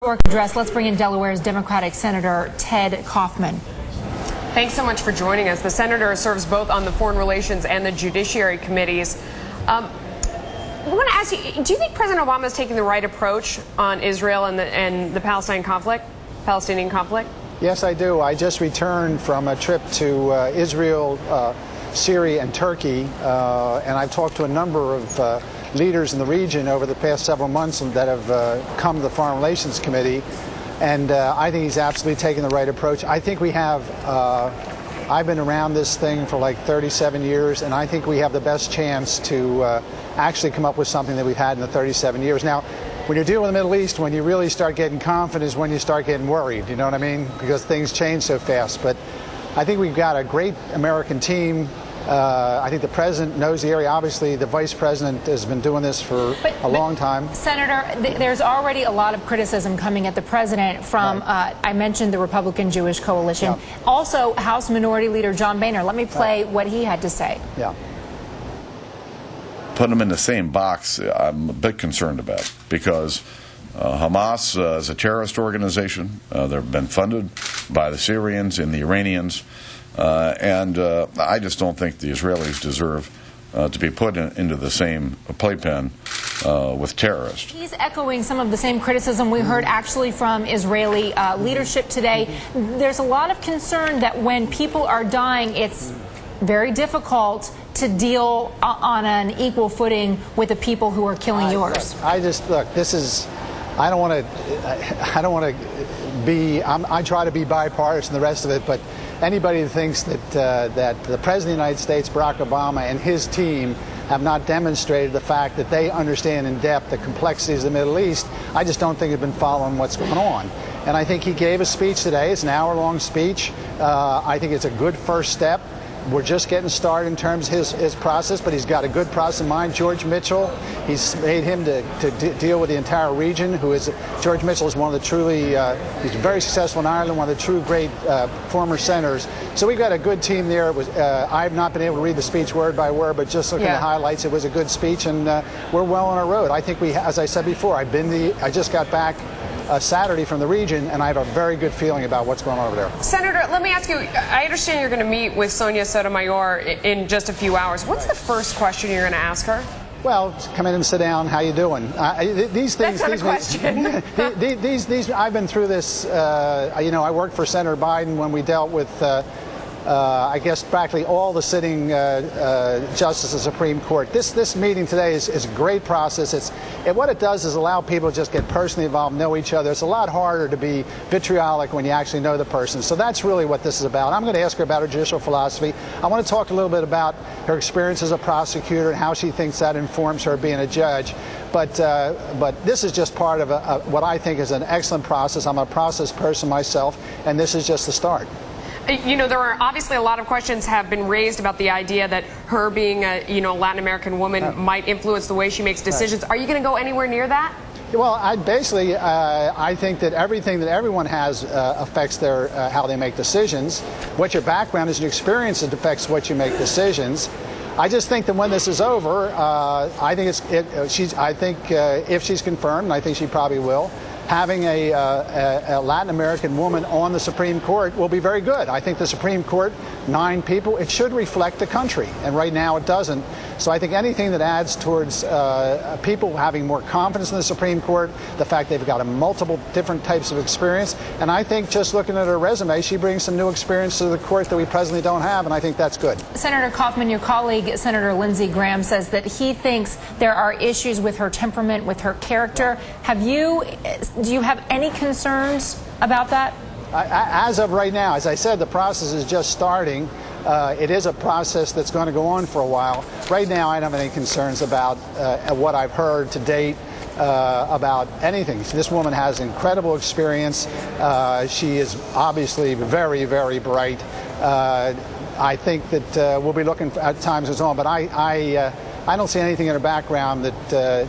Address. Let's bring in Delaware's Democratic Senator Ted Kaufman. Thanks so much for joining us. The senator serves both on the Foreign Relations and the Judiciary Committees. I want to ask you, do you think President Obama is taking the right approach on Israel and the Palestinian conflict? Yes, I do. I just returned from a trip to Israel, Syria, and Turkey, and I've talked to a number of leaders in the region over the past several months that have come to the Foreign Relations Committee, and I think he's absolutely taking the right approach. I think we have, I've been around this thing for like 37 years, and I think we have the best chance to actually come up with something that we've had in the 37 years. Now, when you're dealing with the Middle East, when you really start getting confident is when you start getting worried, you know what I mean? Because things change so fast. But I think we've got a great American team. I think the president knows the area. Obviously, the vice president has been doing this for a long time. Senator, there's already a lot of criticism coming at the president from, I mentioned the Republican Jewish Coalition. Yeah. Also, House Minority Leader John Boehner. Let me play what he had to say. Yeah. Putting them in the same box, I'm a bit concerned about, because Hamas is a terrorist organization. They've been funded by the Syrians and the Iranians. And I just don't think the Israelis deserve to be put into the same playpen with terrorists. He's echoing some of the same criticism we heard actually from Israeli leadership today. There's a lot of concern that when people are dying, it's very difficult to deal on an equal footing with the people who are killing yours. Look, this is, I don't want to be, I try to be bipartisan, the rest of it, but anybody who thinks that that the President of the United States, Barack Obama, and his team have not demonstrated the fact that they understand in depth the complexities of the Middle East, I just don't think have been following what's going on. And I think he gave a speech today. It's an hour-long speech. I think it's a good first step. We're just getting started in terms of his process, but he's got a good process in mind. George Mitchell, he's made him to deal with the entire region. George Mitchell is one of the truly, he's very successful in Ireland, one of the true great former senators. So we've got a good team there. I've not been able to read the speech word by word, but just looking at the highlights, it was a good speech, and we're well on our road. I think as I said before, I just got back Saturday from the region, and I have a very good feeling about what's going on over there. Senator, let me ask you, I understand you're going to meet with Sonia Sotomayor in just a few hours. What's the first question you're going to ask her? Well, come in and sit down. How you doing? These things. That's not a question. These. I've been through this. You know, I worked for Senator Biden when we dealt with, I guess, practically all the sitting justices of the Supreme Court. This meeting today is a great process. What it does is allow people to just get personally involved, know each other. It's a lot harder to be vitriolic when you actually know the person. So that's really what this is about. I'm going to ask her about her judicial philosophy. I want to talk a little bit about her experience as a prosecutor and how she thinks that informs her being a judge. But this is just part of what I think is an excellent process. I'm a process person myself, and this is just the start. You know, there are obviously a lot of questions have been raised about the idea that her being a Latin American woman might influence the way she makes decisions. Are you going to go anywhere near that? Well, I think that everything that everyone has affects their how they make decisions. What your background is and experience it affects what you make decisions. I just think that when this is over, I think if she's confirmed, and I think she probably will, having a Latin American woman on the Supreme Court will be very good. I think the Supreme Court, 9 people, it should reflect the country, and right now it doesn't. So I think anything that adds towards people having more confidence in the Supreme Court, the fact they've got multiple different types of experience, and I think just looking at her resume, she brings some new experience to the court that we presently don't have, and I think that's good. Senator Kaufman, your colleague, Senator Lindsey Graham, says that he thinks there are issues with her temperament, with her character. Do you have any concerns about that? As of right now, as I said, the process is just starting. It is a process that's going to go on for a while. Right now, I don't have any concerns about what I've heard to date about anything. This woman has incredible experience. She is obviously very, very bright. I think that we'll be looking at times as on, but I don't see anything in her background that